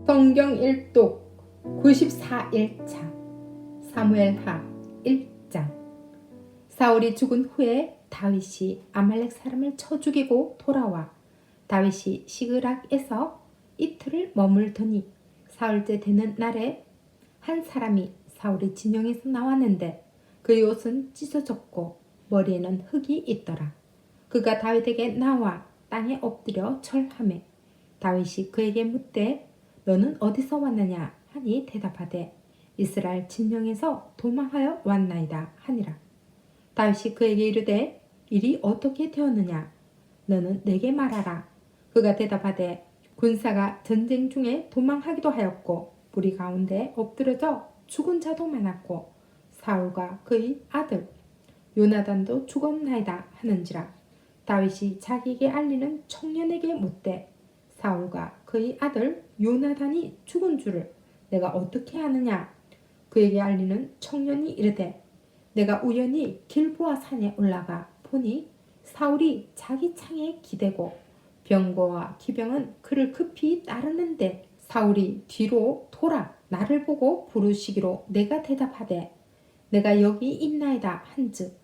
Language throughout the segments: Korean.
성경 일독 94일차 사무엘하 1장. 사울이 죽은 후에 다윗이 아말렉 사람을 쳐 죽이고 돌아와 다윗이 시그락에서 이틀을 머물더니 사흘째 되는 날에 한 사람이 사울의 진영에서 나왔는데 그의 옷은 찢어졌고 머리에는 흙이 있더라. 그가 다윗에게 나와 땅에 엎드려 절하매 다윗이 그에게 묻되 너는 어디서 왔느냐 하니 대답하되 이스라엘 진영에서 도망하여 왔나이다 하니라. 다윗이 그에게 이르되 일이 어떻게 되었느냐 너는 내게 말하라. 그가 대답하되 군사가 전쟁 중에 도망하기도 하였고 무리 가운데 엎드려져 죽은 자도 많았고 사울과 그의 아들 요나단도 죽었나이다 하는지라. 다윗이 자기에게 알리는 청년에게 묻되 사울과 그의 아들 요나단이 죽은 줄을 내가 어떻게 아느냐. 그에게 알리는 청년이 이르되 내가 우연히 길보아 산에 올라가 보니 사울이 자기 창에 기대고 병거와 기병은 그를 급히 따르는데 사울이 뒤로 돌아 나를 보고 부르시기로 내가 대답하되 내가 여기 있나이다 한즉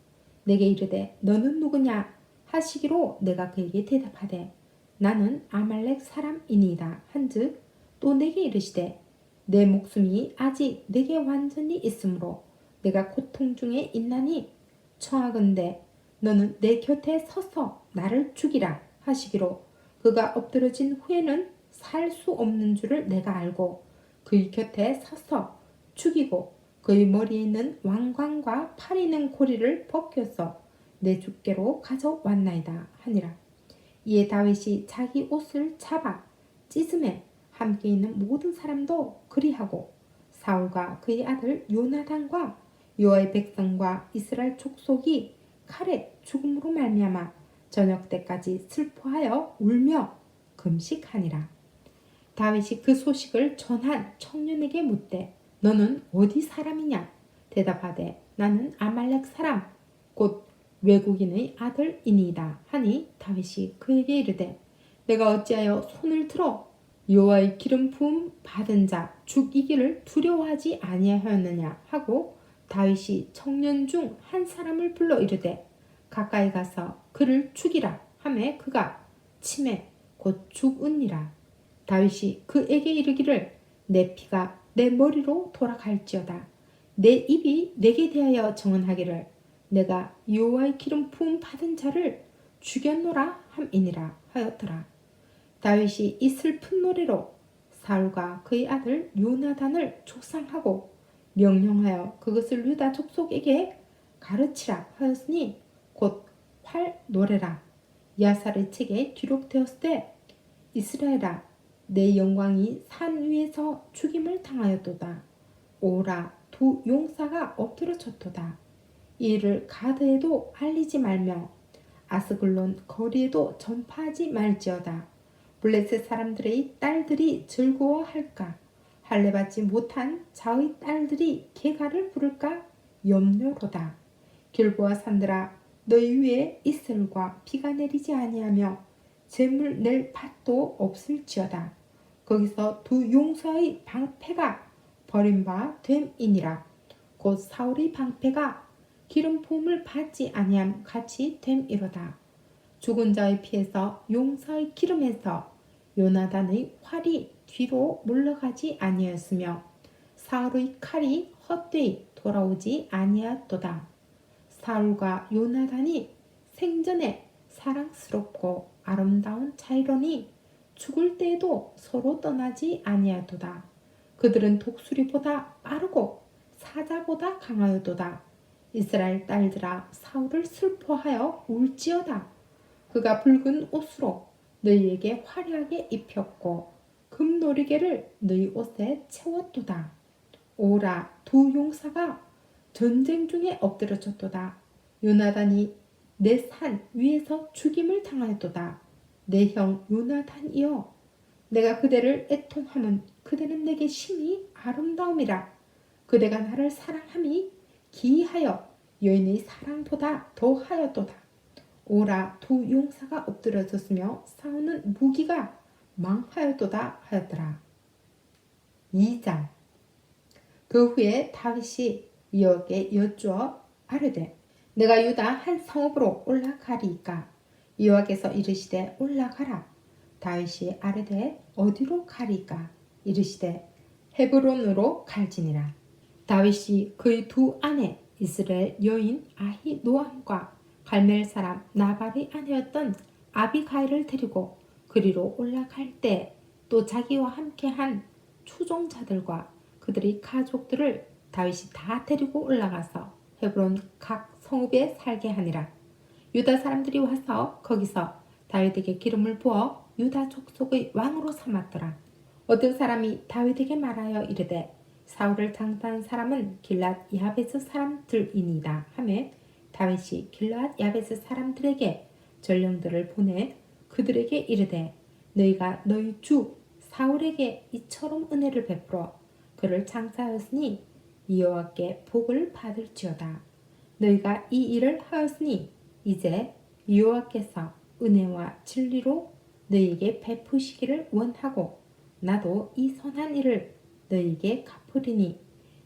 내게 이르되 너는 누구냐 하시기로 내가 그에게 대답하되 나는 아말렉 사람이니이다 한즉 또 내게 이르시되 내 목숨이 아직 내게 완전히 있으므로 내가 고통 중에 있나니 청하건대 너는 내 곁에 서서 나를 죽이라 하시기로 그가 엎드러진 후에는 살 수 없는 줄을 내가 알고 그의 곁에 서서 죽이고 그의 머리에 있는 왕관과 팔에 있는 고리를 벗겨서 내 주께로 가져왔나이다 하니라. 이에 다윗이 자기 옷을 잡아 찢음에 함께 있는 모든 사람도 그리하고 사울과 그의 아들 요나단과 여호와의 백성과 이스라엘 족속이 칼에 죽음으로 말미암아 저녁 때까지 슬퍼하여 울며 금식하니라. 다윗이 그 소식을 전한 청년에게 묻되 너는 어디 사람이냐 대답하되 나는 아말렉 사람 곧 외국인의 아들이니이다 하니 다윗이 그에게 이르되 내가 어찌하여 손을 들어 여호와의 기름 부음 받은 자 죽이기를 두려워하지 아니하였느냐 하고 다윗이 청년 중 한 사람을 불러 이르되 가까이 가서 그를 죽이라 하매 그가 치매 곧 죽으니라. 다윗이 그에게 이르기를 내 피가 내 머리로 돌아갈지어다. 내 입이 내게 대하여 정언하기를 내가 여호와의 기름 부음 받은 자를 죽였노라 함이니라 하였더라. 다윗이 이 슬픈 노래로 사울과 그의 아들 요나단을 촉상하고 명령하여 그것을 유다 족속에게 가르치라 하였으니 곧 활 노래라. 야살의 책에 기록되었을 때 이스라엘아 내 영광이 산 위에서 죽임을 당하였도다. 오라 두 용사가 엎드러졌도다. 이 일을 가드에도 알리지 말며 아스글론 거리에도 전파하지 말지어다. 블레셋 사람들의 딸들이 즐거워할까 할례받지 못한 자의 딸들이 개가를 부를까 염려로다. 길보아 산들아 너희 위에 이슬과 비가 내리지 아니하며 재물 낼 밭도 없을지어다. 거기서 두 용사의 방패가 버림바 됨이니라. 곧 사울의 방패가 기름 부음을 받지 아니함 같이 됨이로다. 죽은 자의 피에서 용사의 기름에서 요나단의 활이 뒤로 물러가지 아니하였으며 사울의 칼이 헛되이 돌아오지 아니하였도다. 사울과 요나단이 생전에 사랑스럽고 아름다운 자이러니 죽을 때에도 서로 떠나지 아니하였도다. 그들은 독수리보다 빠르고 사자보다 강하였도다. 이스라엘 딸들아 사울을 슬퍼하여 울지어다. 그가 붉은 옷으로 너희에게 화려하게 입혔고 금노리개를 너희 옷에 채웠도다. 오라 두 용사가 전쟁 중에 엎드려졌도다. 요나단이 내 산 위에서 죽임을 당하였도다. 내 형 요나단이여 내가 그대를 애통함은 그대는 내게 심히 아름다움이라. 그대가 나를 사랑함이 기이하여 여인의 사랑보다 더하였도다. 오라 두 용사가 엎드려졌으며 싸우는 무기가 망하였도다 하였더라. 2장. 그 후에 다윗이 여호와께 여쭈어 아뢰되 내가 유다 한 성읍으로 올라가리이까. 여호와께서 이르시되 올라가라. 다윗이 아뢰되 어디로 가리이까. 이르시되 헤브론으로 갈지니라. 다윗이 그의 두 아내 이스라엘 여인 아히노암과 갈멜 사람 나발의 아내였던 아비가일을 데리고 그리로 올라갈 때 또 자기와 함께한 추종자들과 그들의 가족들을 다윗이 다 데리고 올라가서 헤브론 각 성읍에 살게 하니라. 유다 사람들이 와서 거기서 다윗에게 기름을 부어 유다 족속의 왕으로 삼았더라. 어떤 사람이 다윗에게 말하여 이르되 사울을 장사한 사람은 길랏 야베스 사람들이니이다 하매 다윗이 길랏 야베스 사람들에게 전령들을 보내 그들에게 이르되 너희가 너희 주 사울에게 이처럼 은혜를 베풀어 그를 장사하였으니 여호와께 복을 받을지어다. 너희가 이 일을 하였으니 이제 여호와께서 은혜와 진리로 너희에게 베푸시기를 원하고 나도 이 선한 일을 너희에게 갚으리니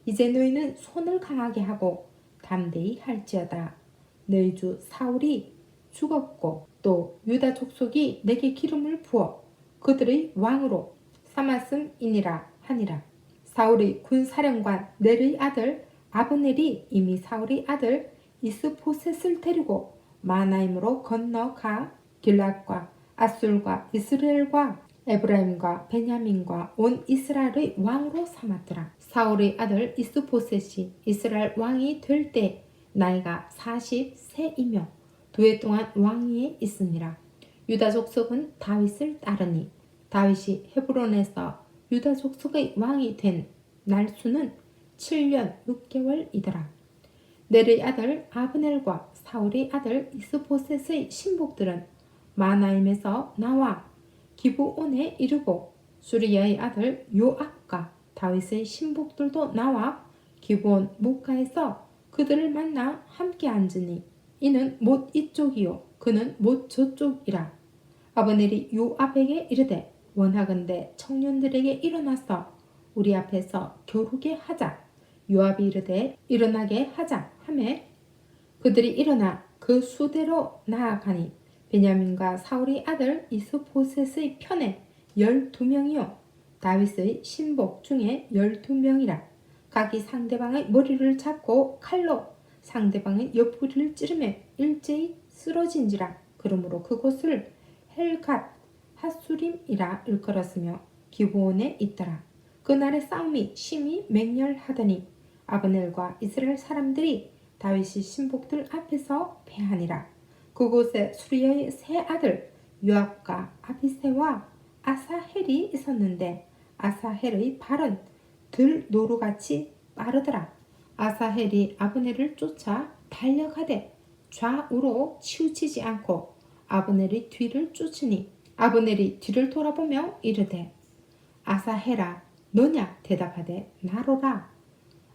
이제 너희는 손을 강하게 하고 담대히 할지어다. 너희 주 사울이 죽었고 또 유다 족속이 내게 기름을 부어 그들의 왕으로 삼았음이니라 하니라. 사울의 군사령관 넬의 아들 아브넬이 이미 사울의 아들 이스보셋을 데리고 마나임으로 건너가 길랏과 아술과 이스라엘과 에브라임과 베냐민과 온 이스라엘의 왕으로 삼았더라. 사울의 아들 이스보셋이 이스라엘 왕이 될 때 나이가 40세이며 2해 동안 왕위에 있으니라. 유다 족속은 다윗을 따르니 다윗이 헤브론에서 유다 족속의 왕이 된 날수는 7년 6개월이더라. 넬의 아들 아브넬과 사울의 아들 이스보셋의 신복들은 마나임에서 나와 기브온에 이르고 수리야의 아들 요압과 다윗의 신복들도 나와 기브온 목가에서 그들을 만나 함께 앉으니 이는 못 이쪽이요 그는 못 저쪽이라. 아브넬이 요압에게 이르되 원하건대 청년들에게 일어나서 우리 앞에서 겨루게 하자. 요압이 이르되 일어나게 하자 하매 그들이 일어나 그 수대로 나아가니 베냐민과 사울의 아들 이스보셋의 편에 12명이요 다윗의 신복 중에 12명이라. 각이 상대방의 머리를 잡고 칼로 상대방의 옆구리를 찌르며 일제히 쓰러진지라. 그러므로 그곳을 헬갓 핫수림이라 일컬었으며 기브온에 있더라. 그날의 싸움이 심히 맹렬하더니 아브넬과 이스라엘 사람들이 다윗의 신복들 앞에서 패하니라. 그곳에 수리아의 세 아들 요압과 아비새와 아사헬이 있었는데 아사헬의 발은 들노루같이 빠르더라. 아사헬이 아브넬을 쫓아 달려가되 좌우로 치우치지 않고 아브넬의 뒤를 쫓으니 아브넬이 뒤를 돌아보며 이르되 아사헬아 너냐 대답하되 나로라.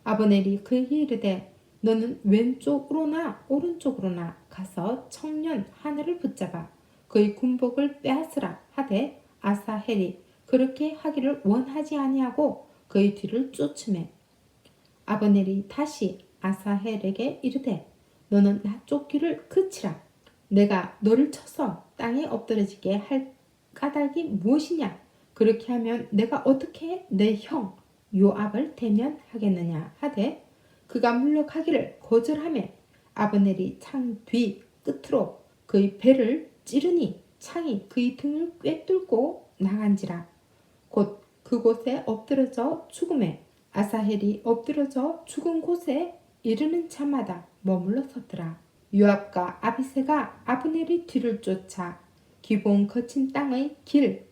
아브넬이 그에게 이르되 너는 왼쪽으로나 오른쪽으로나 가서 청년 하나를 붙잡아 그의 군복을 빼앗으라 하되 아사헬이 그렇게 하기를 원하지 아니하고 그의 뒤를 쫓으매 아브넬이 다시 아사헬에게 이르되 너는 나 쫓기를 그치라. 내가 너를 쳐서 땅에 엎드러지게 할 까닭이 무엇이냐. 그렇게 하면 내가 어떻게 내 형 요압을 대면하겠느냐 하되 그가 물러가기를 거절하며 아브넬이 창 뒤 끝으로 그의 배를 찌르니 창이 그의 등을 꿰뚫고 나간지라. 곧 그곳에 엎드러져 죽음에 아사헬이 엎드러져 죽은 곳에 이르는 자마다 머물러 섰더라. 요압과 아비새가 아브넬의 뒤를 쫓아 기브온 거친 땅의 길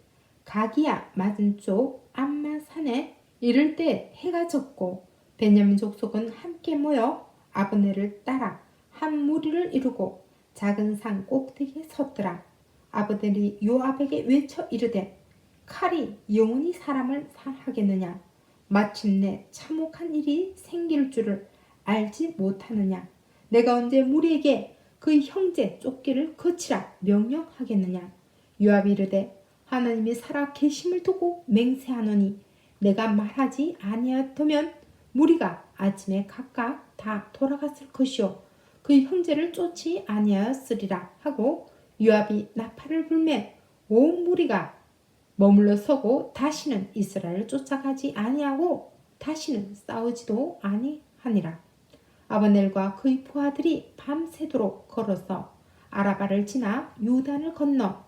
가기야 맞은 쪽 암마산에 이를 때 해가 졌고 베냐민 족속은 함께 모여 아브넬을 따라 한 무리를 이루고 작은 산 꼭대기에 섰더라. 아브넬이 요압에게 외쳐 이르되 칼이 영원히 사람을 하겠느냐. 마침내 참혹한 일이 생길 줄을 알지 못하느냐. 내가 언제 무리에게 그의 형제 쫓기를 거치라 명령하겠느냐. 요압이 이르되 하나님이 살아 계심을 두고 맹세하노니 내가 말하지 아니하였다면 무리가 아침에 각각 다 돌아갔을 것이요 그 형제를 쫓지 아니하였으리라 하고 요압이 나팔을 불매 온 무리가 머물러 서고 다시는 이스라엘을 쫓아가지 아니하고 다시는 싸우지도 아니하니라. 아브넬과 그의 부하들이 밤새도록 걸어서 아라바를 지나 요단을 건너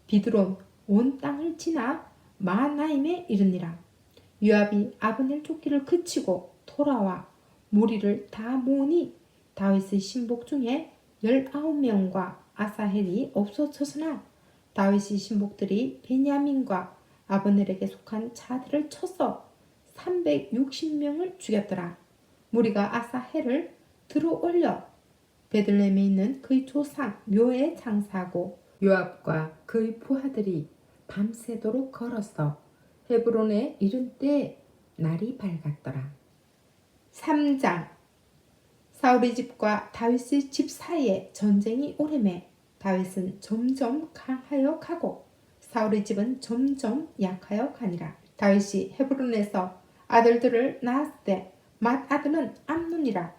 비드론 온 땅을 지나 마하나임에 이르니라. 요압이 아브넬 쫓기를 그치고 돌아와 무리를 다 모으니 다윗의 신복 중에 19명과 아사헬이 없어졌으나 다윗의 신복들이 베냐민과 아브넬에게 속한 자들을 쳐서 360명을 죽였더라. 무리가 아사헬을 들어올려 베들레헴에 있는 그의 조상 묘에 장사하고 요압과 그의 부하들이 밤새도록 걸어서 헤브론에 이른 때에 날이 밝았더라. 3장 사울의 집과 다윗의 집 사이에 전쟁이 오래매 다윗은 점점 강하여 가고 사울의 집은 점점 약하여 가니라. 다윗이 헤브론에서 아들들을 낳았을 때 맏아들은 암논이라.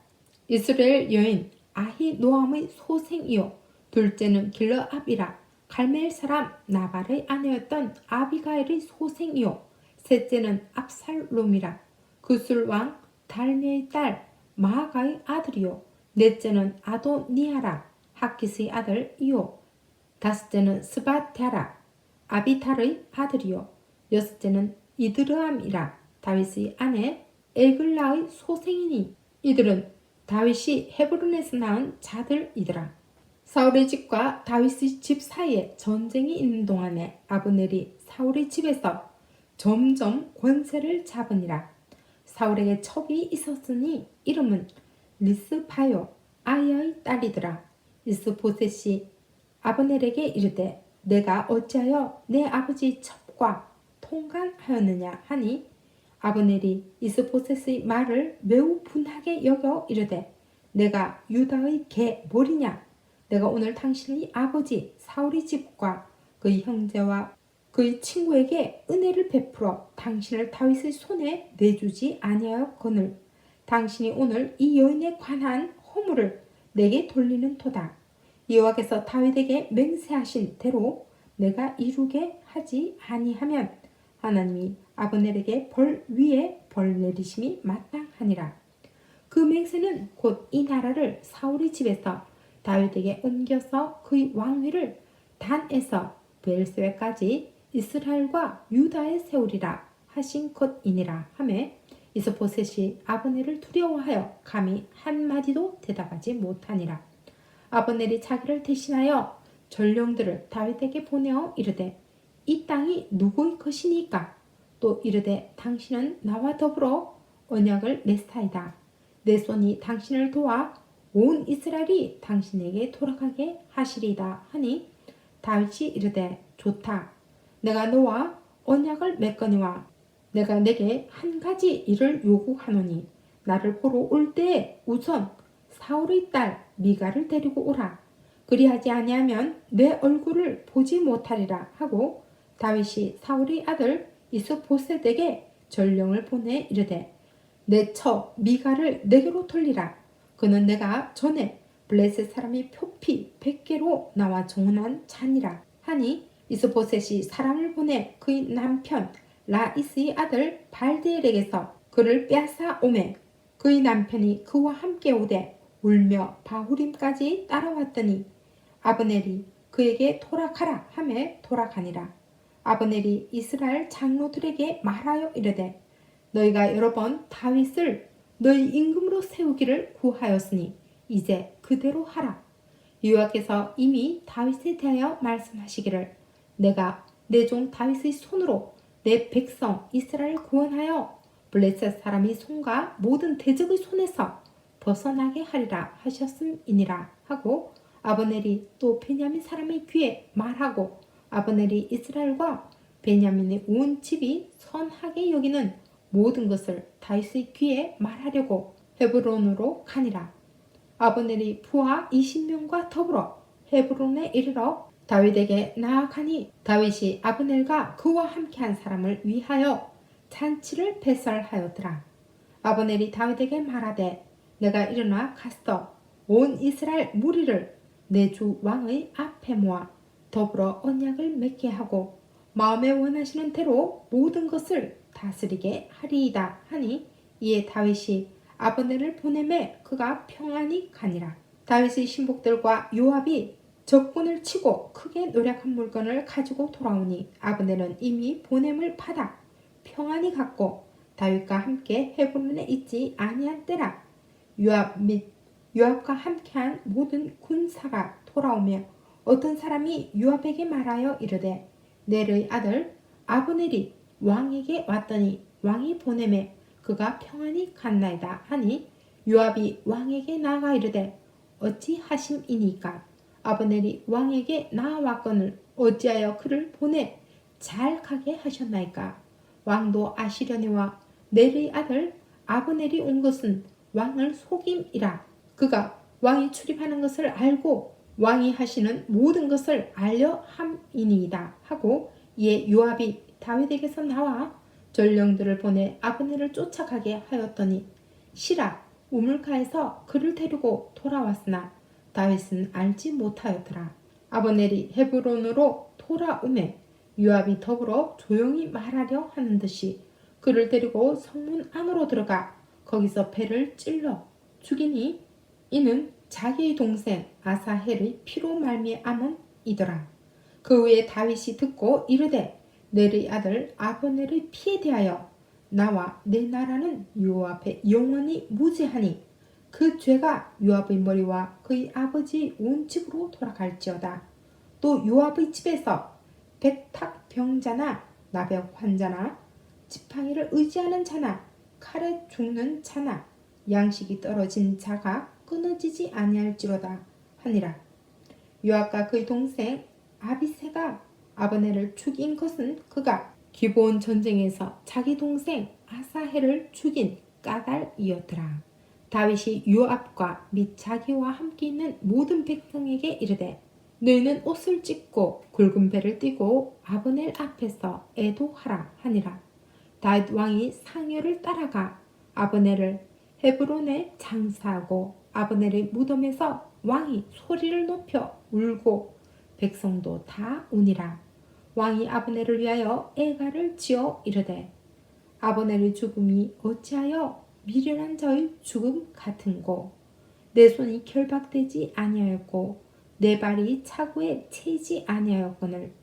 이스라엘 여인 아히노암의 소생이요 둘째는 길르압이라. 갈멜 사람 나발의 아내였던 아비가일의 소생이요 셋째는 압살롬이라. 구술 왕 달메의 딸 마아가의 아들이요 넷째는 아도니아라. 하깃의 아들이요 다섯째는 스바테라 아비탈의 아들이요 여섯째는 이드르암이라. 다윗의 아내 에글라의 소생이니 이들은 다윗이 헤브론에서 낳은 자들이더라. 사울의 집과 다윗의 집 사이에 전쟁이 있는 동안에 아브넬이 사울의 집에서 점점 권세를 잡으니라. 사울에게 첩이 있었으니 이름은 리스바요 아이의 딸이더라. 이스보셋이 아브넬에게 이르되 내가 어찌하여 내 아버지 첩과 통관하였느냐 하니 아브넬이 이스보셋의 말을 매우 분하게 여겨 이르되 내가 유다의 개 뭐리냐 내가 오늘 당신의 아버지 사울의 집과 그의 형제와 그의 친구에게 은혜를 베풀어 당신을 다윗의 손에 내주지 아니하였거늘 당신이 오늘 이 여인에 관한 허물을 내게 돌리는 토다. 여호와께서 다윗에게 맹세하신 대로 내가 이루게 하지 아니하면 하나님이 아브넬에게 벌 위에 벌 내리심이 마땅하니라. 그 맹세는 곧 이 나라를 사울의 집에서 다윗에게 옮겨서 그의 왕위를 단에서 베엘세바까지 이스라엘과 유다에 세우리라 하신 것이니라 하매 이스보셋이 아브넬을 두려워하여 감히 한마디도 대답하지 못하니라. 아브넬이 자기를 대신하여 전령들을 다윗에게 보내어 이르되 이 땅이 누구의 것이니까 또 이르되 당신은 나와 더불어 언약을 맺사이다. 내 손이 당신을 도와 온 이스라엘이 당신에게 돌아가게 하시리이다 하니 다윗이 이르되 좋다. 내가 너와 언약을 맺거니와 내가 내게 한 가지 일을 요구하노니 나를 보러 올 때에 우선 사울의 딸 미가를 데리고 오라. 그리하지 아니하면 내 얼굴을 보지 못하리라 하고 다윗이 사울의 아들 이스보셋에게 전령을 보내 이르되 내 처 미가를 내게로 돌리라. 그는 내가 전에 블레셋 사람이 표피 100개로 나와 정언한 자니라 하니 이스보셋이 사람을 보내 그의 남편 라이스의 아들 발드엘에게서 그를 빼앗아 오매 그의 남편이 그와 함께 오되 울며 바후림까지 따라왔더니 아브넬이 그에게 돌아가라 하매 돌아가니라. 아브넬이 이스라엘 장로들에게 말하여 이르되 너희가 여러 번 다윗을 너희 임금으로 세우기를 구하였으니 이제 그대로 하라. 여호와께서 이미 다윗에 대하여 말씀하시기를 내가 내 종 다윗의 손으로 내 백성 이스라엘 구원하여 블레셋 사람의 손과 모든 대적의 손에서 벗어나게 하리라 하셨음이니라 하고 아브넬이 또 베냐민 사람의 귀에 말하고 아브넬이 이스라엘과 베냐민의 온 집이 선하게 여기는 모든 것을 다윗의 귀에 말하려고 헤브론으로 가니라. 아브넬이 부하 20명과 더불어 헤브론에 이르러 다윗에게 나아가니 다윗이 아브넬과 그와 함께한 사람을 위하여 잔치를 배설하였더라. 아브넬이 다윗에게 말하되 내가 일어나 가서 온 이스라엘 무리를 내 주 왕의 앞에 모아 더불어 언약을 맺게 하고 마음에 원하시는 대로 모든 것을 다스리게 하리이다 하니 이에 다윗이 아브넬을 보내매 그가 평안히 가니라. 다윗의 신복들과 요압이 적군을 치고 크게 노력한 물건을 가지고 돌아오니 아브넬은 이미 보냄을 받아 평안히 갔고 다윗과 함께 헤브론에 있지 아니한 때라. 요압 및 요압과 함께한 모든 군사가 돌아오며 어떤 사람이 요압에게 말하여 이르되 넬의 아들 아브넬이 왕에게 왔더니 왕이 보내매 그가 평안히 갔나이다 하니 요압이 왕에게 나아가 이르되 어찌 하심이니까 아브넬이 왕에게 나아왔거늘 어찌하여 그를 보내 잘 가게 하셨나이까. 왕도 아시려니와 넬의 아들 아브넬이 온 것은 왕을 속임이라. 그가 왕이 출입하는 것을 알고 왕이 하시는 모든 것을 알려 함이니이다 하고 이에 요압이 다윗에게서 나와 전령들을 보내 아브넬을 쫓아가게 하였더니 시라 우물가에서 그를 데리고 돌아왔으나 다윗은 알지 못하였더라. 아브넬이 헤브론으로 돌아오매 요압이 더불어 조용히 말하려 하는 듯이 그를 데리고 성문 안으로 들어가 거기서 배를 찔러 죽이니 이는 자기의 동생 아사헬의 피로 말미암음이더라. 그 후에 다윗이 듣고 이르되 넬의 아들 아브넬의 피에 대하여 나와 내 나라는 요압에 영원히 무죄하니 그 죄가 요압의 머리와 그의 아버지의 온 집으로 돌아갈지어다. 또 요압의 집에서 백탁 병자나 나병 환자나 지팡이를 의지하는 자나 칼에 죽는 자나 양식이 떨어진 자가 끊어지지 아니할지로다 하니라. 요압과 그의 동생 아비새가 아브넬을 죽인 것은 그가 기브온 전쟁에서 자기 동생 아사헬을 죽인 까닭이었더라. 다윗이 요압과 및 자기와 함께 있는 모든 백성에게 이르되 너희는 옷을 찢고 굵은 배를 띠고 아브넬 앞에서 애도하라 하니라. 다윗 왕이 상여를 따라가 아브넬을 헤브론에 장사하고 아브넬의 무덤에서 왕이 소리를 높여 울고 백성도 다 우니라. 왕이 아브넬을 위하여 애가를 지어 이르되 아브넬의 죽음이 어찌하여 미련한 자의 죽음 같은고 내 손이 결박되지 아니하였고 내 발이 차고에 채이지 아니하였거늘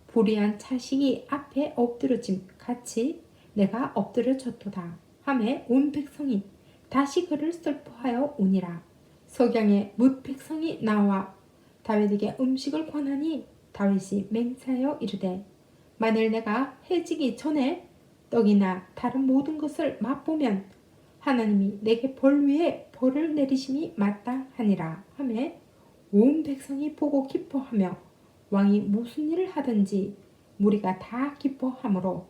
불의한 자식이 앞에 엎드러짐 같이 내가 엎드려졌도다 하매 온 백성이 다시 그를 슬퍼하여 우니라. 석양에 뭇 백성이 나와 다윗에게 음식을 권하니 다윗이 맹세하여 이르되 만일 내가 해지기 전에 떡이나 다른 모든 것을 맛보면 하나님이 내게 벌 위에 벌을 내리심이 맞다 하니라 하매 온 백성이 보고 기뻐하며 왕이 무슨 일을 하든지 무리가 다 기뻐하므로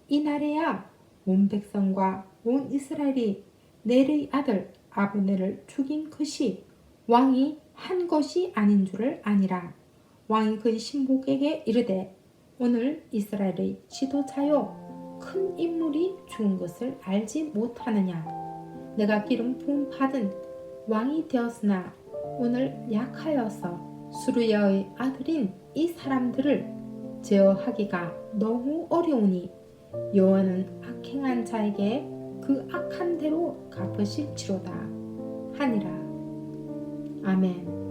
이날에야 온 백성과 온 이스라엘이 넬의 아들 아브넬을 죽인 것이 왕이 한 것이 아닌 줄을 아니라. 왕이 그의 신복에게 이르되 오늘 이스라엘의 지도자요 큰 인물이 죽은 것을 알지 못하느냐. 내가 기름 부음 받은 왕이 되었으나 오늘 약하여서 수르야의 아들인 이 사람들을 제어하기가 너무 어려우니 여호와는 악행한 자에게 그 악한 대로 갚으실지로다 하니라. 아멘.